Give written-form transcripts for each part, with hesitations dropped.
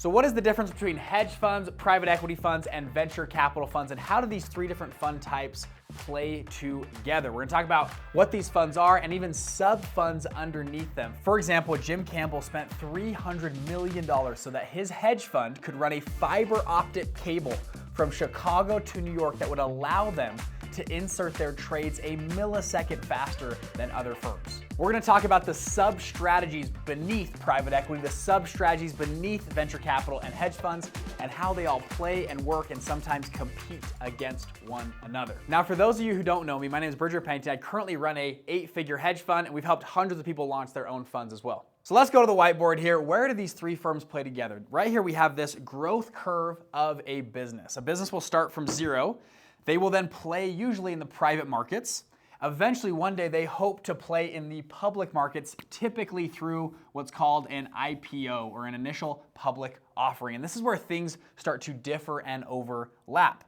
So what is the difference between hedge funds, private equity funds, and venture capital funds, and how do these three different fund types play together? We're gonna talk about what these funds are and even sub-funds underneath them. For example, Jim Campbell spent $300 million so that his hedge fund could run a fiber optic cable from Chicago to New York that would allow them to insert their trades a millisecond faster than other firms. We're gonna talk about the sub-strategies beneath private equity, the sub-strategies beneath venture capital and hedge funds, and how they all play and work and sometimes compete against one another. Now, for those of you who don't know me, my name is Bridger Pennington. I currently run a 8-figure hedge fund, and we've helped hundreds of people launch their own funds as well. So let's go to the whiteboard here. Where do these three firms play together? Right here we have this growth curve of a business. A business will start from zero. They will then play usually in the private markets. Eventually, one day, they hope to play in the public markets, typically through what's called an IPO, or an initial public offering. And this is where things start to differ and overlap.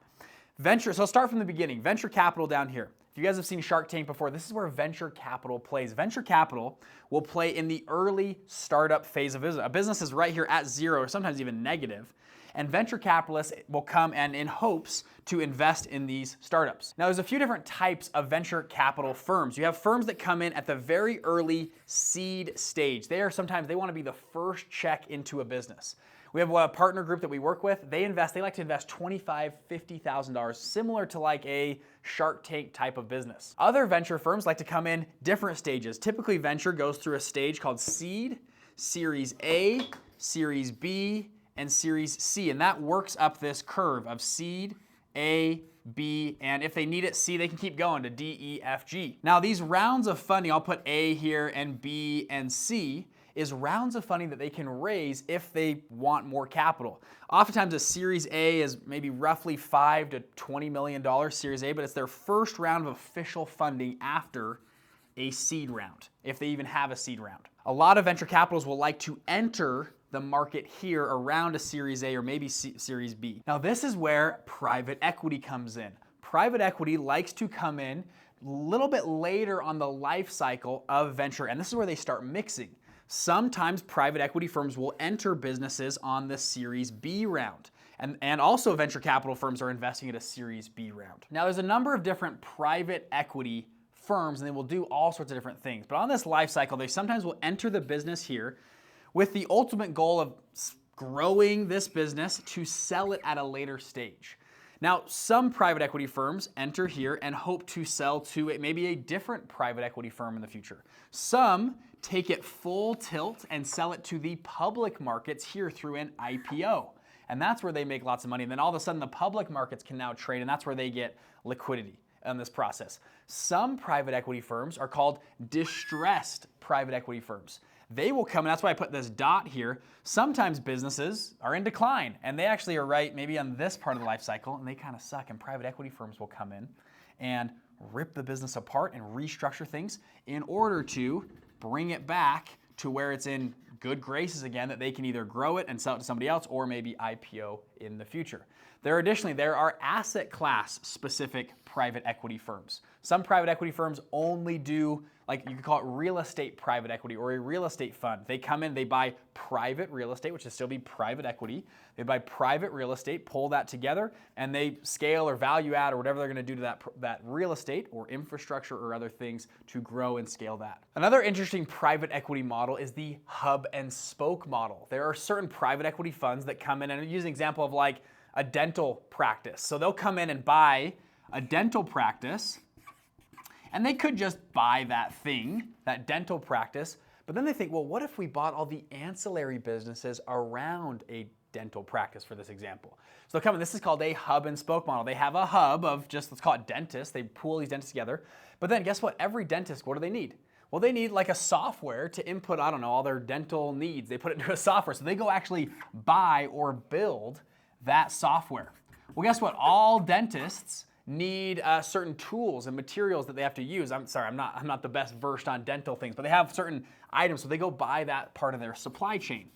So I'll start from the beginning. Venture capital down here. If you guys have seen Shark Tank before, this is where venture capital plays. Venture capital will play in the early startup phase of business. A business is right here at zero, or sometimes even negative. And venture capitalists will come and in hopes to invest in these startups. Now, there's a few different types of venture capital firms. You have firms that come in at the very early seed stage. They want to be the first check into a business. We have a partner group that we work with. They like to invest $25,000, $50,000, similar to like a Shark Tank type of business. Other venture firms like to come in different stages. Typically, venture goes through a stage called seed, Series A, Series B, and Series C, and that works up this curve of seed, A, B, and if they need it, C, they can keep going to D, E, F, G. Now, these rounds of funding, I'll put A here and B and C, is rounds of funding that they can raise if they want more capital. Oftentimes, a Series A is maybe roughly $5 to $20 million Series A, but it's their first round of official funding after a seed round, if they even have a seed round. A lot of venture capitals will like to enter the market here around a Series A or maybe Series B. Now, this is where private equity comes in. Private equity likes to come in a little bit later on the life cycle of venture, and this is where they start mixing. Sometimes private equity firms will enter businesses on the Series B round. And also venture capital firms are investing at a Series B round. Now, there's a number of different private equity firms, and they will do all sorts of different things. But on this life cycle, they sometimes will enter the business here with the ultimate goal of growing this business to sell it at a later stage. Now, some private equity firms enter here and hope to sell to maybe a different private equity firm in the future. Some take it full tilt and sell it to the public markets here through an IPO. And that's where they make lots of money. And then all of a sudden, the public markets can now trade, and that's where they get liquidity in this process. Some private equity firms are called distressed private equity firms. They will come, and that's why I put this dot here. Sometimes businesses are in decline, and they actually are right maybe on this part of the life cycle, and they kind of suck, and private equity firms will come in and rip the business apart and restructure things in order to bring it back to where it's in good graces again, that they can either grow it and sell it to somebody else or maybe IPO in the future. There are asset class specific private equity firms. Some private equity firms only do, like you could call it real estate private equity or a real estate fund. They come in, they buy private real estate, which is still be private equity. They buy private real estate, pull that together, and they scale or value add or whatever they're gonna do to that real estate or infrastructure or other things to grow and scale that. Another interesting private equity model is the hub and spoke model. There are certain private equity funds that come in, and I'll use an example of like a dental practice. So they'll come in and buy a dental practice, and they could just buy that thing, that dental practice, but then they think, well, what if we bought all the ancillary businesses around a dental practice, for this example? So they'll come in, this is called a hub and spoke model. They have a hub of just, let's call it dentists. They pool these dentists together. But then guess what? Every dentist, what do they need? Well, they need like a software to input, I don't know, all their dental needs. They put it into a software. So they go actually buy or build that software. Well, guess what? All dentists need certain tools and materials that they have to use. I'm sorry, I'm not the best versed on dental things, but they have certain items, so they go buy that part of their supply chain.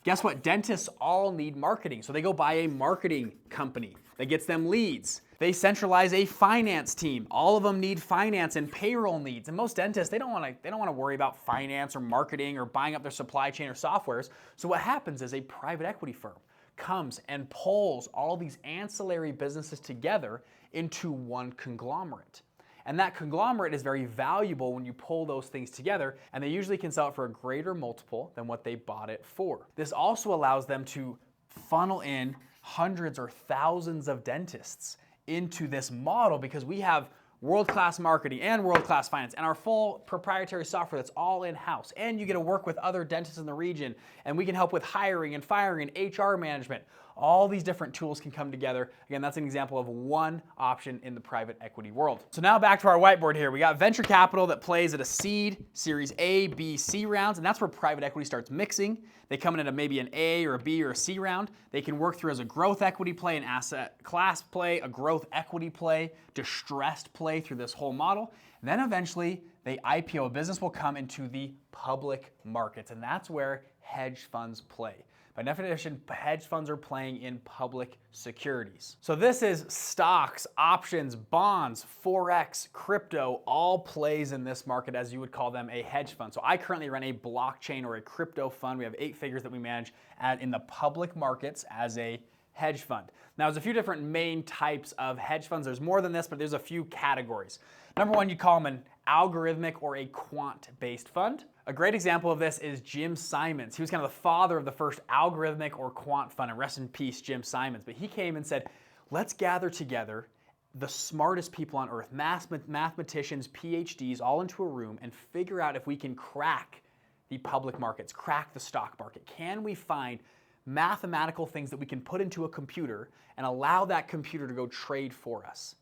Guess what? Dentists all need marketing, so they go buy a marketing company that gets them leads. They centralize a finance team. All of them need finance and payroll needs. And most dentists, they don't want to worry about finance or marketing or buying up their supply chain or softwares. So what happens is a private equity firm comes and pulls all these ancillary businesses together into one conglomerate. And that conglomerate is very valuable when you pull those things together, and they usually can sell it for a greater multiple than what they bought it for. This also allows them to funnel in hundreds or thousands of dentists into this model because we have world-class marketing and world-class finance and our full proprietary software that's all in-house. And you get to work with other dentists in the region, and we can help with hiring and firing and HR management. All these different tools can come together. Again, that's an example of one option in the private equity world. So now back to our whiteboard here. We got venture capital that plays at a seed, series A, B, C rounds, and that's where private equity starts mixing. They come in at maybe an A or a B or a C round. They can work through as a growth equity play, an asset class play, a growth equity play, distressed play through this whole model. And then eventually they IPO. A business will come into the public markets, and that's where hedge funds play. By definition, hedge funds are playing in public securities. So this is stocks, options, bonds, Forex, crypto, all plays in this market as you would call them a hedge fund. So I currently run a blockchain or a crypto fund. We have 8 figures that we manage in the public markets as a hedge fund. Now there's a few different main types of hedge funds. There's more than this, but there's a few categories. Number one, you call them an algorithmic or a quant-based fund. A great example of this is Jim Simons. He was kind of the father of the first algorithmic or quant fund, and rest in peace, Jim Simons. But he came and said, let's gather together the smartest people on earth, mathematicians, PhDs, all into a room and figure out if we can crack the public markets, crack the stock market. Can we find mathematical things that we can put into a computer and allow that computer to go trade for us?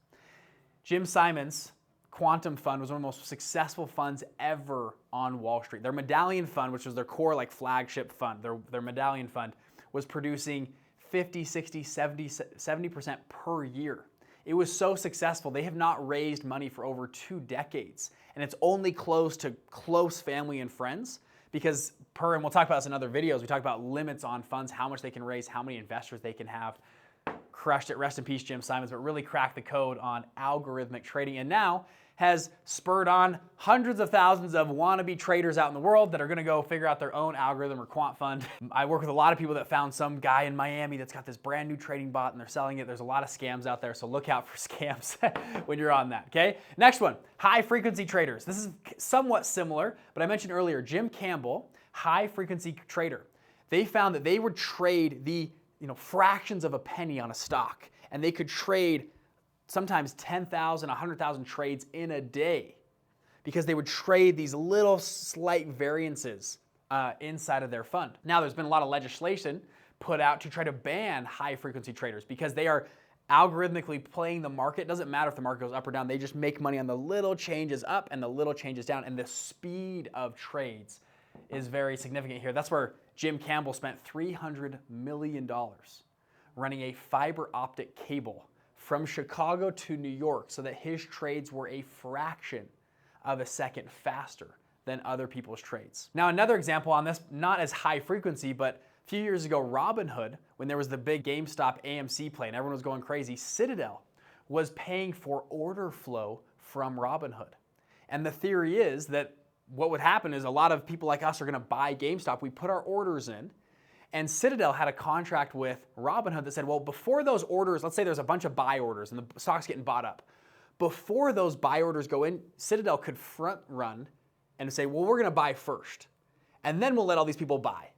Jim Simons' Quantum Fund was one of the most successful funds ever on Wall Street. Their Medallion Fund, which was their core flagship fund, their Medallion Fund, was producing 50, 60, 70% per year. It was so successful, they have not raised money for over 2 decades. And it's only closed to close family and friends because and we'll talk about this in other videos, we talk about limits on funds, how much they can raise, how many investors they can have. Crushed it, rest in peace Jim Simons, but really cracked the code on algorithmic trading and now has spurred on hundreds of thousands of wannabe traders out in the world that are gonna go figure out their own algorithm or quant fund. I work with a lot of people that found some guy in Miami that's got this brand new trading bot and they're selling it. There's a lot of scams out there, so look out for scams when you're on that, okay? Next one, high frequency traders. This is somewhat similar, but I mentioned earlier, Jim Campbell, high frequency trader. They found that they would trade the fractions of a penny on a stock, and they could trade sometimes 10,000, 100,000 trades in a day because they would trade these little slight variances inside of their fund. Now, there's been a lot of legislation put out to try to ban high frequency traders because they are algorithmically playing the market. It doesn't matter if the market goes up or down. They just make money on the little changes up and the little changes down, and the speed of trades is very significant here. That's where Jim Campbell spent $300 million running a fiber optic cable from Chicago to New York so that his trades were a fraction of a second faster than other people's trades. Now, another example on this, not as high frequency, but a few years ago, Robinhood, when there was the big GameStop AMC play and everyone was going crazy, Citadel was paying for order flow from Robinhood. And the theory is that what would happen is a lot of people like us are gonna buy GameStop. We put our orders in, and Citadel had a contract with Robinhood that said, well, before those orders, let's say there's a bunch of buy orders and the stock's getting bought up. Before those buy orders go in, Citadel could front run and say, well, we're gonna buy first, and then we'll let all these people buy.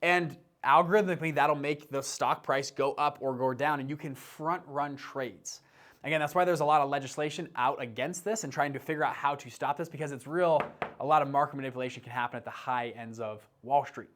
And algorithmically, that'll make the stock price go up or go down, and you can front run trades. Again, that's why there's a lot of legislation out against this and trying to figure out how to stop this because it's real, a lot of market manipulation can happen at the high ends of Wall Street.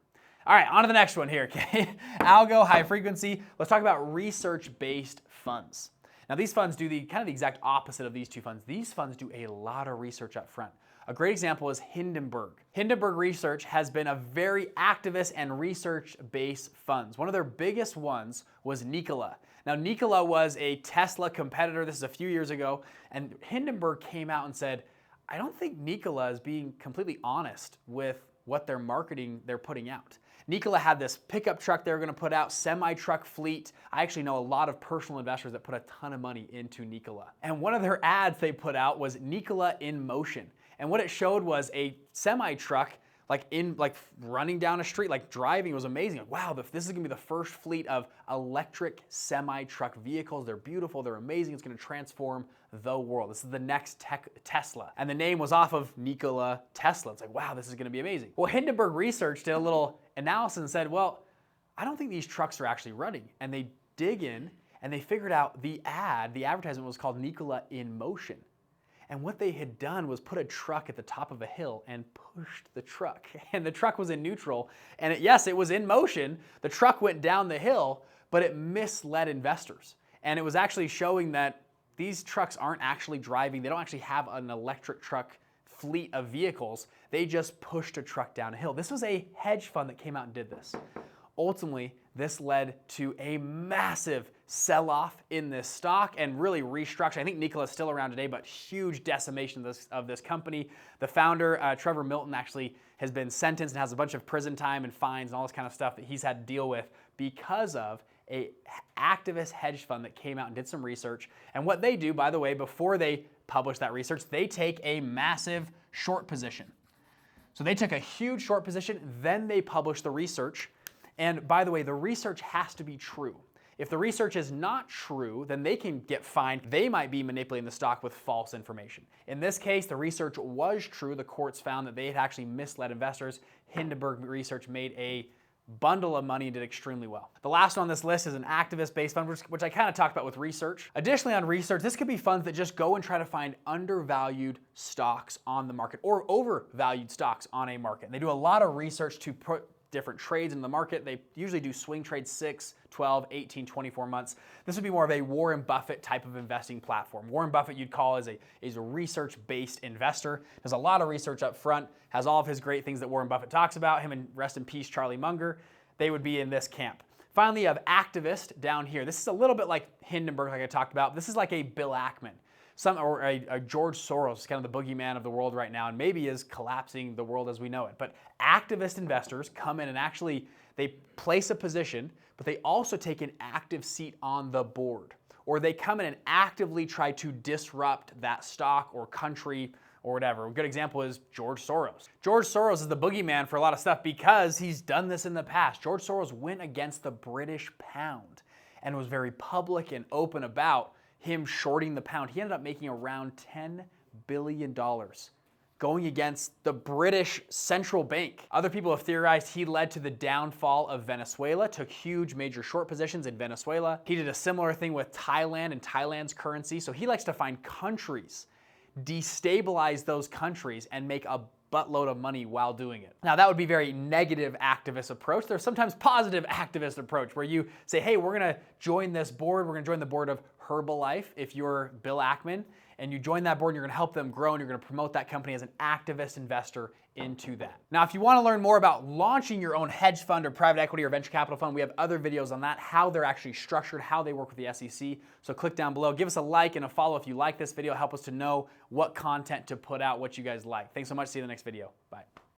All right, on to the next one here, okay? Algo, high frequency. Let's talk about research-based funds. Now these funds do the exact opposite of these two funds. These funds do a lot of research up front. A great example is Hindenburg. Hindenburg Research has been a very activist and research-based funds. One of their biggest ones was Nikola. Now Nikola was a Tesla competitor. This is a few years ago, and Hindenburg came out and said, I don't think Nikola is being completely honest with what their marketing they're putting out. Nikola had this pickup truck they were going to put out, semi-truck fleet. I actually know a lot of personal investors that put a ton of money into Nikola. And one of their ads they put out was Nikola in motion. And what it showed was a semi-truck like running down a street, like driving. It was amazing. Like, wow, this is gonna be the first fleet of electric semi-truck vehicles. They're beautiful, they're amazing. It's gonna transform the world. This is the next Tesla. And the name was off of Nikola Tesla. It's like, wow, this is gonna be amazing. Well, Hindenburg Research did a little analysis and said, well, I don't think these trucks are actually running. And they dig in and they figured out the advertisement was called Nikola in motion. And what they had done was put a truck at the top of a hill and pushed the truck. And the truck was in neutral. And yes, it was in motion. The truck went down the hill, but it misled investors. And it was actually showing that these trucks aren't actually driving. They don't actually have an electric truck fleet of vehicles. They just pushed a truck down a hill. This was a hedge fund that came out and did this. Ultimately, this led to a massive sell-off in this stock and really restructuring. I think Nikola is still around today, but huge decimation of this company. The founder, Trevor Milton, actually has been sentenced and has a bunch of prison time and fines and all this kind of stuff that he's had to deal with because of an activist hedge fund that came out and did some research. And what they do, by the way, before they publish that research, they take a massive short position. So they took a huge short position, then they publish the research. And by the way, the research has to be true. If the research is not true, then they can get fined. They might be manipulating the stock with false information. In this case, the research was true. The courts found that they had actually misled investors. Hindenburg Research made a bundle of money and did extremely well. The last one on this list is an activist-based fund, which I kind of talked about with research. Additionally, on research, this could be funds that just go and try to find undervalued stocks on the market or overvalued stocks on a market. They do a lot of research to put different trades in the market. They usually do swing trades 6, 12, 18, 24 months. This would be more of a Warren Buffett type of investing platform. Warren Buffett you'd call is a research-based investor. Does a lot of research up front, has all of his great things that Warren Buffett talks about, him and rest in peace Charlie Munger. They would be in this camp. Finally, you have activist down here. This is a little bit like Hindenburg like I talked about. This is like a Bill Ackman. Or a George Soros, kind of the boogeyman of the world right now, and maybe is collapsing the world as we know it. But activist investors come in and actually, they place a position, but they also take an active seat on the board. Or they come in and actively try to disrupt that stock or country or whatever. A good example is George Soros. George Soros is the boogeyman for a lot of stuff because he's done this in the past. George Soros went against the British pound and was very public and open about him shorting the pound. He ended up making around $10 billion going against the British central bank. Other people have theorized he led to the downfall of Venezuela, took huge major short positions in Venezuela. He did a similar thing with Thailand and Thailand's currency. So he likes to find countries, destabilize those countries, and make a buttload of money while doing it. Now that would be very negative activist approach. There's sometimes positive activist approach where you say, hey, we're gonna join this board. We're gonna join the board of Herbalife if you're Bill Ackman, and you join that board and you're gonna help them grow and you're gonna promote that company as an activist investor into that. Now, if you wanna learn more about launching your own hedge fund or private equity or venture capital fund, we have other videos on that, how they're actually structured, how they work with the SEC. So click down below, give us a like and a follow if you like this video, help us to know what content to put out, what you guys like. Thanks so much, see you in the next video, bye.